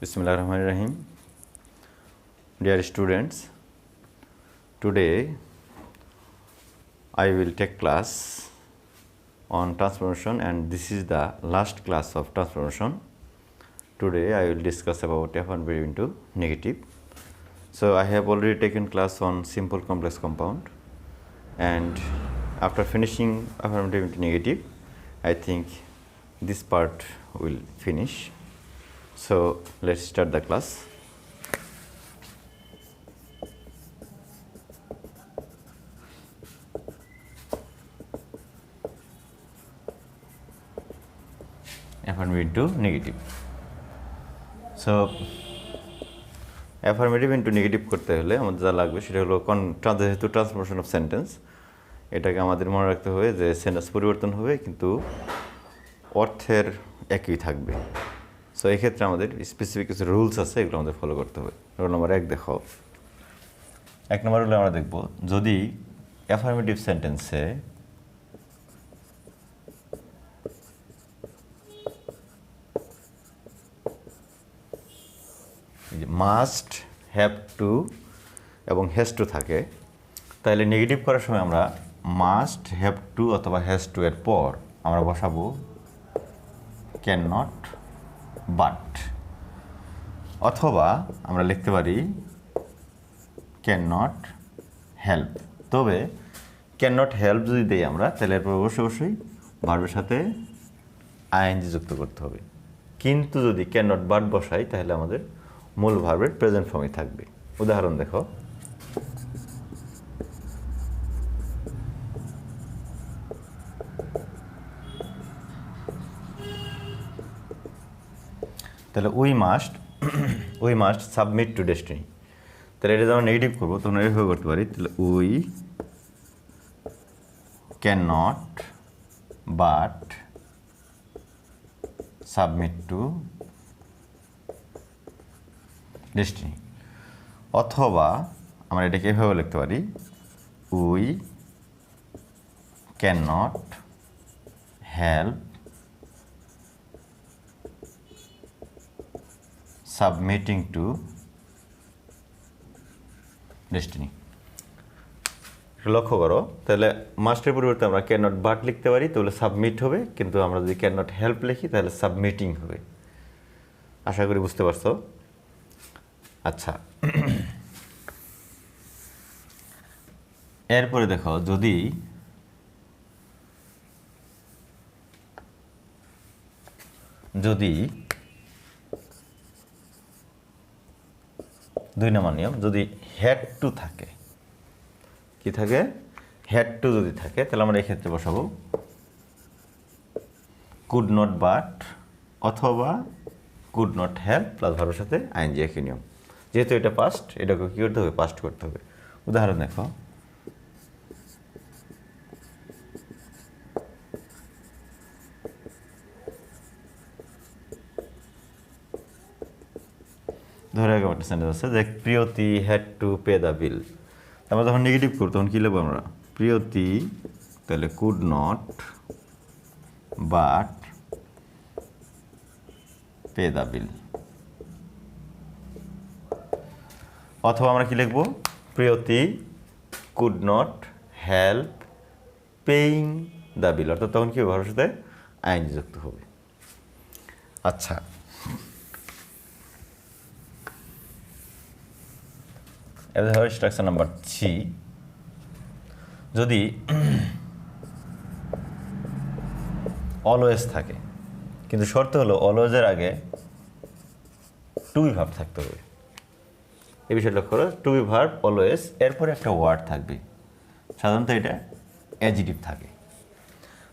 Bismillahirrahmanirrahim. Dear students, today I will take class on transformation, and this is the last class of transformation. Today I will discuss about affirmative into negative. So I have already taken class on simple complex compound, and after finishing affirmative into negative, I think this part will finish. So let's start the class. Affirmative into negative. So affirmative into negative করতে হলে আমাদের যা লাগবে সেটা হলো যেহেতু transformation of sentence, এটাকে আমাদের মনে রাখতে হবে যে সেন্টেন্স পরিবর্তন হবে কিন্তু অর্থের একই থাকবে। সো এই ক্ষেত্রে আমাদের স্পেসিফিক কিছু রুলস আছে, এগুলো আমাদের ফলো করতে হবে। রুল নাম্বার 1 দেখো, 1 নম্বর রুলে আমরা দেখব, যদি অ্যাফার্মেটিভ সেন্টেন্সে মাস্ট, হ্যাভ টু এবং হ্যাজ টু থাকে, তাহলে নেগেটিভ করার সময় আমরা মাস্ট, হ্যাভ টু অথবা হ্যাজ টু এর পর আমরা বসাবো ক্যান নট, বাট, অথবা আমরা লিখতে পারি ক্যান নট হেল্প। তবে ক্যান নট হেল্প যদি দিই আমরা, তাহলে এরপর অবশ্যই ভার্বের সাথে আইএনজি যুক্ত করতে হবে। কিন্তু যদি ক্যান নট বাট বসাই, তাহলে আমাদের মূল ভার্বের প্রেজেন্ট ফর্মই থাকবে। উদাহরণ দেখো, তাহলে we must submit to destiny. তাহলে এটা যখন নেগেটিভ করবো তখন এভাবে করতে পারি, তাহলে we can not but submit to destiny. অথবা আমরা এটাকে এভাবে লিখতে পারি, we can not help submitting two destiny. লক্ষ্য করো, তাহলে মাস্টের পরিবর্তে আমরা ক্যান নট বাট লিখতে পারি, তাহলে সাবমিট হবে, কিন্তু আমরা যদি ক্যান নট হেল্প লিখি তাহলে সাবমিটিং হবে। আশা করি বুঝতে পারছো। আচ্ছা, এরপরে দেখো, যদি যদি 2 নম্বর নিয়ম, যদি হ্যাড টু থাকে, কি থাকে, হ্যাড টু যদি থাকে, তাহলে আমরা এই ক্ষেত্রে বসাবো কুড নট বাট অথবা কুড নট হেল্প প্লাস ভার্বের সাথে আইএনজি, একই নিয়ম। যেহেতু এটা পাস্ট, এটাকে কী করতে হবে, পাস্ট করতে হবে। উদাহরণ দেখো, ধরে রাখো একটা সেন্টেন্স আছে যে Priyoti had to pay the বিল। আমরা যখন নেগেটিভ করব তখন কী লিখবো আমরা, প্রিয়তি, তাহলে could not but pay the বিল। অথবা আমরা কী লিখবো, Priyoti could not help paying the বিল, অর্থাৎ তখন কী হবে, ভার্বের সাথে আইএনজি যুক্ত হবে। আচ্ছা, এবার ধরো স্ট্রাকচার নাম্বার 3, যদি অলওয়েজ থাকে, কিন্তু শর্ত হলো অলওয়েজের আগে টু বি ভার্ব থাকতে হবে। এই বিষয়টা লক্ষ্য করো, টু বি ভার্ব অলওয়েজ, এরপরে একটা ওয়ার্ড থাকবে, সাধারণত এটা অ্যাডজেক্টিভ থাকে।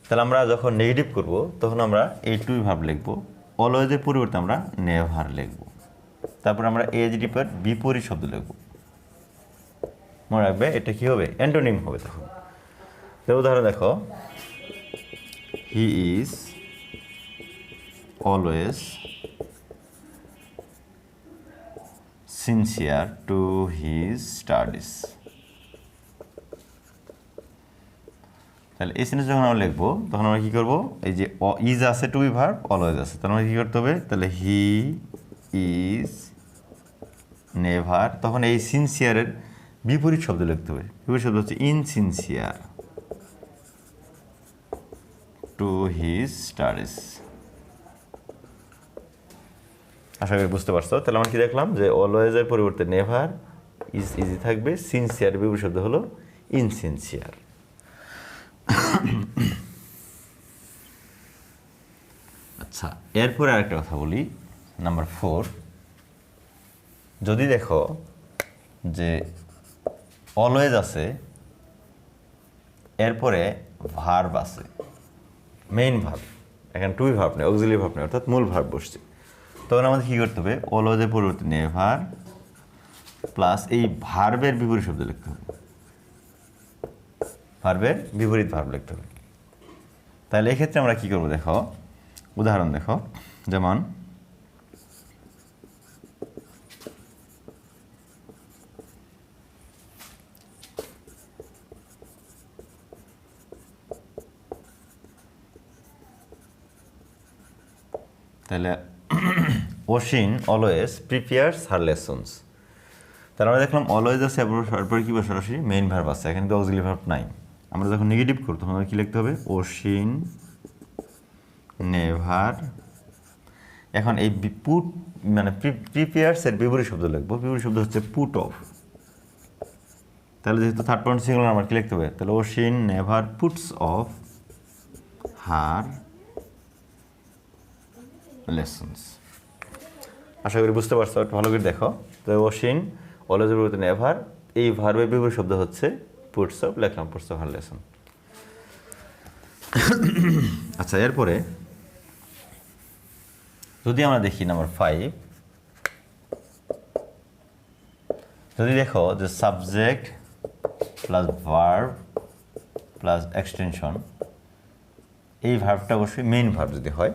তাহলে আমরা যখন নেগেটিভ করব তখন আমরা এই টু বি ভার্ব লিখব, অলওয়েজের পরিবর্তে আমরা নেভার লিখব, তারপর আমরা অ্যাডজেক্টিভের বিপরীত শব্দ লিখব। মনে রাখবে এটা কী হবে, অ্যান্টোনিম হবে তখন। তো উদাহরণ দেখো, he is always sincere to his studies. তাহলে এই সেন্টেন্স যখন আমরা লিখবো তখন আমরা কী করবো, এই যে ইজ আছে, টু বি ভার্ব অলওয়েজ আছে, তাহলে আমরা কী করতে হবে, তাহলে হি ইজ নেভার, তখন এই সিনসিয়ারের বিপরীত শব্দ লিখতে হবে। বিপরীত শব্দ হচ্ছে ইনসিনসিয়ার টু হিজ স্টাডিজ। আশা করি বুঝতে পারছো। তাহলে আমরা কি দেখলাম যে অলওয়েজের পরিবর্তে নেভার, ইজ ইজি থাকবে, সিনসিয়ার বিপরীত শব্দ হলো ইনসিনসিয়ার। আচ্ছা, এরপরে আরেকটা কথা বলি, নাম্বার 4। যদি দেখো যে অলওয়েজ আছে, এরপরে ভার্ব আছে, মেইন ভার্ব, এখানে টুই ভার্ব নেই, অক্সিলারি ভার্ব নেই, অর্থাৎ মূল ভার্ব বসছে, তখন আমাদের কী করতে হবে? অলওয়েজের পরিবর্তে নেভার প্লাস এই ভার্বের বিপরীত শব্দ লিখতে হবে, ভার্বের বিপরীত ভার্ব লিখতে হবে। তাহলে এক্ষেত্রে আমরা কী করবো দেখো, উদাহরণ দেখো, যেমন তাহলে অশ্বিন অলওয়েজ প্রিপেয়ার্স হার লেসন্স। তাহলে আমরা দেখলাম অলওয়েজ আছে, তারপরে কী বসে? সরাসরি মেইন ভার্ব আছে, এখানে তো অক্সিলারি ভার্ব নাই। আমরা যখন নেগেটিভ করব তখন কী লিখতে হবে? অশ্বিন নেভার। এখন এই পুট মানে প্রিপেয়ার্সের বিপরীত শব্দ লিখবো, বিপরীত শব্দ হচ্ছে পুট অফ। তাহলে যেহেতু থার্ড পার্সন সিঙ্গুলার, আমার কী লিখতে হবে? তাহলে Ashwin never puts off her lessons. আশা করি বুঝতে পারছো, একটু ভালো করে দেখো। তো অশ্বিন অলওয়েজের পরিবর্তে নেভার, এই ভার্বের বিপরীত শব্দ হচ্ছে পুটস অফ, লিখলাম পুটস অফ হার লেসন। আচ্ছা, এরপরে যদি আমরা দেখি নাম্বার 5, যদি দেখো যে subject plus verb plus extension, এই ভার্বটা অবশ্যই মেইন ভার্ব যদি হয়,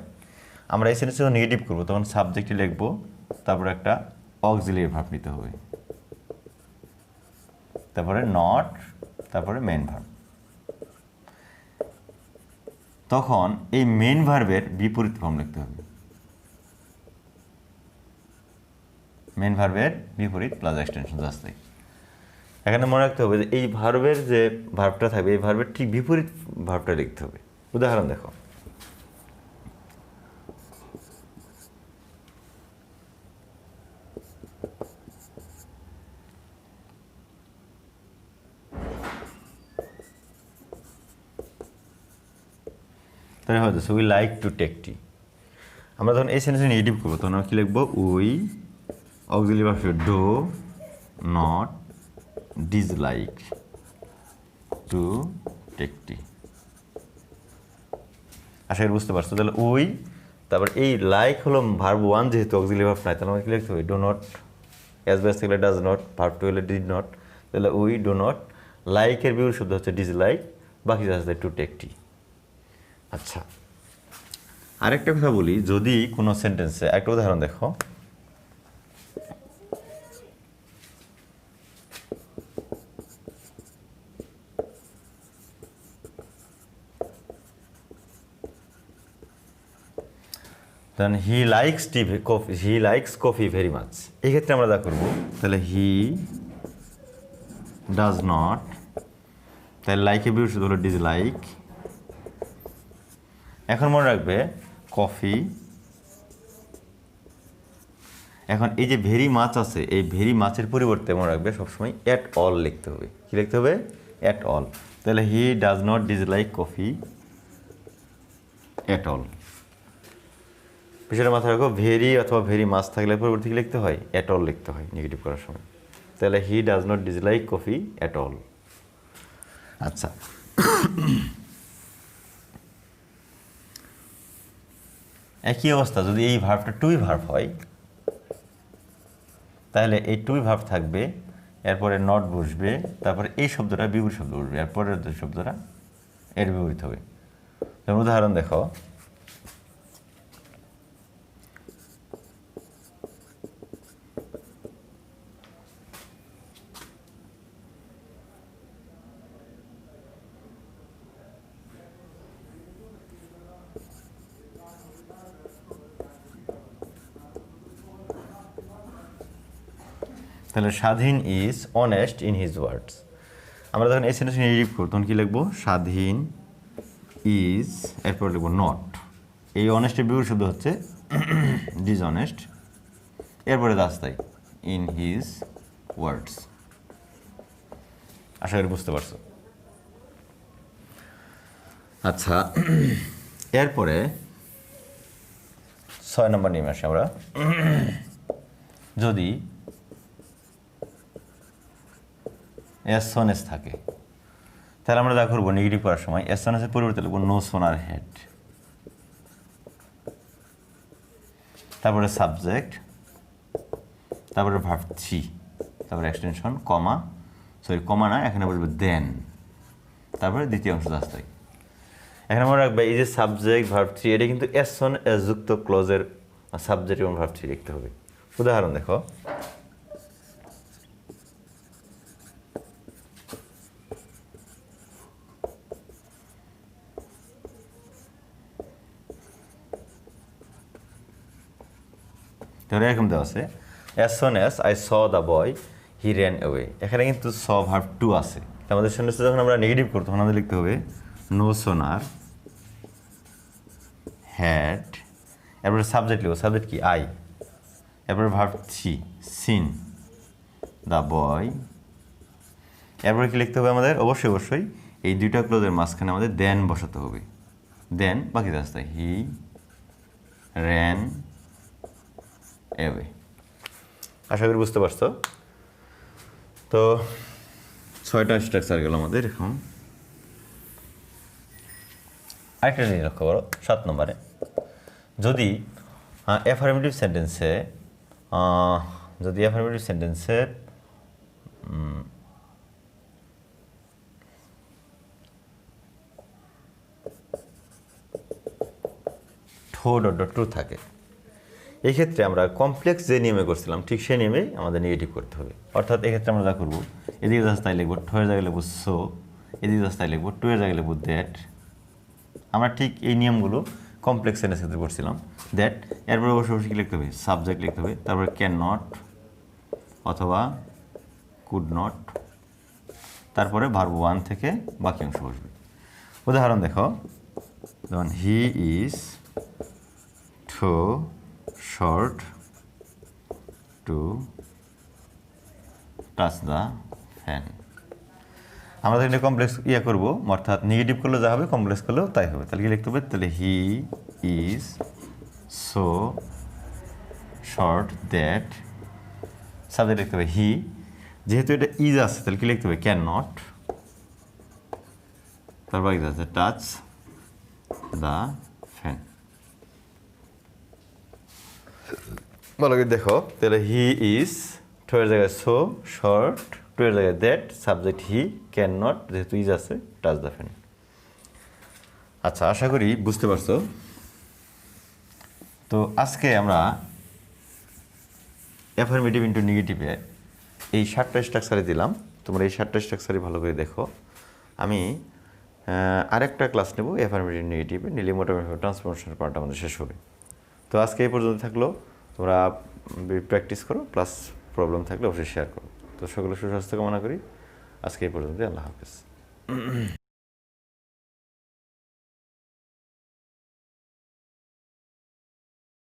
আমরা এই সেন্টেন্সে যখন নেগেটিভ করবো তখন সাবজেক্টে লিখবো, তারপরে একটা অক্সিলারি ভার্ব নিতে হবে, তারপরে নট, তারপরে মেইন ভার্ব। তখন এই মেইন ভার্বের বিপরীত ফর্ম লিখতে হবে, মেইন ভার্বের বিপরীত প্লাস এক্সটেনশন আসছে। এখানে মনে রাখতে হবে যে এই ভার্বের যে ভার্বটা থাকবে, এই ভার্বের ঠিক বিপরীত ভার্বটা লিখতে হবে। উদাহরণ দেখো, তাহলে হয়তো উই লাইক টু টেক টি। আমরা যখন এই সেন্টেন্সে নেগেটিভ করবো তখন আমরা কী লিখবো? We auxiliary verb do not dislike to take tea. আশা করি বুঝতে পারছো। তাহলে উই, তারপর এই লাইক হলো ভার্ব 1, যেহেতু অক্সিলারি ভার্ব নাই, তাহলে আমরা কী লিখতে হবে? ডো নট, অ্যাজ বেস থাকলে ডাজ নট, ভার্ব 2 হলে ডিড নট, তাহলে উই ডো নট লাইকের বিপরীত শব্দ হচ্ছে ডিসলাইক, বাকি আছে টু টেক টি। আচ্ছা, আরেকটা কথা বলি, যদি কোনো সেন্টেন্সে একটা উদাহরণ দেখো, then he likes coffee very much. এই ক্ষেত্রে আমরা যা করবো, তাহলে হি ডাজ নট, তাহলে লাইকের বিপরীত শব্দ হলো ডিসলাইক। এখন মনে রাখবে কফি, এখন এই যে ভেরি মাছ আছে, এই ভেরি মাছের পরিবর্তে মনে রাখবে সবসময় অ্যাট অল লিখতে হবে। কী লিখতে হবে? At all. তাহলে he does not dislike coffee at all. বিষয়টা মাথায় রাখো, ভেরি অথবা ভেরি মাছ থাকলে পরিবর্তে কী লিখতে হয়? অ্যাট অল লিখতে হয় নেগেটিভ করার সময়। তাহলে he does not dislike coffee at all. আচ্ছা, একই অবস্থা যদি এই ভার্বটা টুই ভার্ব হয়, তাহলে এই টুই ভার্ব থাকবে, এরপরে নট বসবে, তারপরে এই শব্দটা বিপরীত শব্দ বসবে, এরপরের শব্দটা এর বিপরীত হবে। যেমন উদাহরণ দেখো, তাহলে স্বাধীন is honest in his words. আমরা যখন এই সেন্টেন্স নেগেটিভ করব তখন কী লিখবো? স্বাধীন ইজ, এরপর লিখবো নট। এই অনেস্টের বিপরীত শব্দ হচ্ছে ডিসঅনেস্ট, এরপরে দাস্তাই ইন হিজ ওয়ার্ডস। আশা করি বুঝতে পারছো। আচ্ছা, এরপরে 6 নম্বর নিয়ে আসি আমরা। যদি এস থাকে তাহলে আমরা যা করবো নেগেটিভ করার সময় এসএর পরিবর্তে লিখবো নো সোনার হেড, তারপরে সাবজেক্ট, তারপরে ভার্ব থ্রি, তারপরে এক্সটেনশন কমা, কমা না, এখানে বলবো দেন, তারপরে দ্বিতীয় অংশ দাস্তাই। এখানে মনে রাখবে এই যে সাবজেক্ট ভার্ব থ্রি, এটা কিন্তু এস যুক্ত ক্লোজের সাবজেক্ট এবং ভার্ব থ্রি লিখতে হবে। উদাহরণ দেখো, তাহলে এরকম দেওয়া আছে as soon as I saw the boy he ran away। এখানে কিন্তু স ভার্ব টু আছে। আমাদের সেন্টেন্সে যখন আমরা নেগেটিভ করব তখন আমাদের লিখতে হবে নো সোনার হ্যাড, এরপরে সাবজেক্ট লিখব, সাবজেক্ট কি? আই, এরপরে verb three seen the boy, এরপরে কি লিখতে হবে আমাদের? অবশ্যই এই দুইটা ক্লোজের মাঝখানে আমাদের দেন বসাতে হবে। দেন বাকি রাস্তায় হি র্যান অ্যাওয়ে। আশা করি বুঝতে পারছো। তো 6টা স্ট্রাকচার গেল আমাদের। এখন আরেকটা জিনিস লক্ষ্য করো 7 নম্বরে, যদি অ্যাফার্মেটিভ সেন্টেন্সে ঠো ডট টু থাকে, এই ক্ষেত্রে আমরা কমপ্লেক্স যে নিয়মে করছিলাম ঠিক সেই নিয়মেই আমাদের নেগেটিভ করতে হবে। অর্থাৎ এক্ষেত্রে আমরা যা করবো, এদিকে জাস্ট তাই লিখবো, ঠো এর জায়গায় লিখবো সো, এদিকে জাস্ট তাই লিখবো, টু এর জায়গায় লিখবো দ্যাট। আমরা ঠিক এই নিয়মগুলো কমপ্লেক্স সেন্টেন্সের ক্ষেত্রে করছিলাম। দ্যাট, এরপরে অবশ্যই কী লিখতে হবে? সাবজেক্ট লিখতে হবে, তারপরে ক্যান নট অথবা কুড নট, তারপরে ভার্ব ওয়ান থেকে বাকি অংশ বসবে। উদাহরণ দেখো, যেমন he is too short to touch the fan. আমরা এখানে কমপ্লেক্স করবো, অর্থাৎ নেগেটিভ করলে যা হবে কমপ্লেক্স করলেও তাই হবে। তাহলে কি লিখতে হবে? তাহলে he is so short that, subject লিখতে হবে হি, যেহেতু এটা ইজ আছে তাহলে কি লিখতে হবে? ক্যান নট, তারপর কি আছে? Touch the fan. ভালো করে দেখো, তাহলে হি ইজ, টু এর জায়গায় সো শর্ট, টু এর জায়গায় that, subject he, can not, যেহেতু ইজ আছে, টাচ দ্য ফ্যান। আচ্ছা, আশা করি বুঝতে পারছো। তো আজকে আমরা অ্যাফার্মেটিভ ইন্টু নেগেটিভে এই 7টা স্ট্রাকচারে দিলাম। তোমরা এই 7টা স্ট্রাকচারই ভালো করে দেখো। আমি আরেকটা ক্লাস নেব অ্যাফার্মেটিভ নেগেটিভে, নিলে মোটামুটি ট্রান্সফরমেশনের পার্ট আমাদের শেষ হবে। তো আজকে এই পর্যন্ত থাকলো। তোমরা প্র্যাকটিস করো, প্লাস প্রবলেম থাকলে অবশ্যই শেয়ার করো। তো সকলে সুস্বাস্থ্য কামনা করি। আজকে এই পর্যন্ত। আল্লাহ হাফেজ।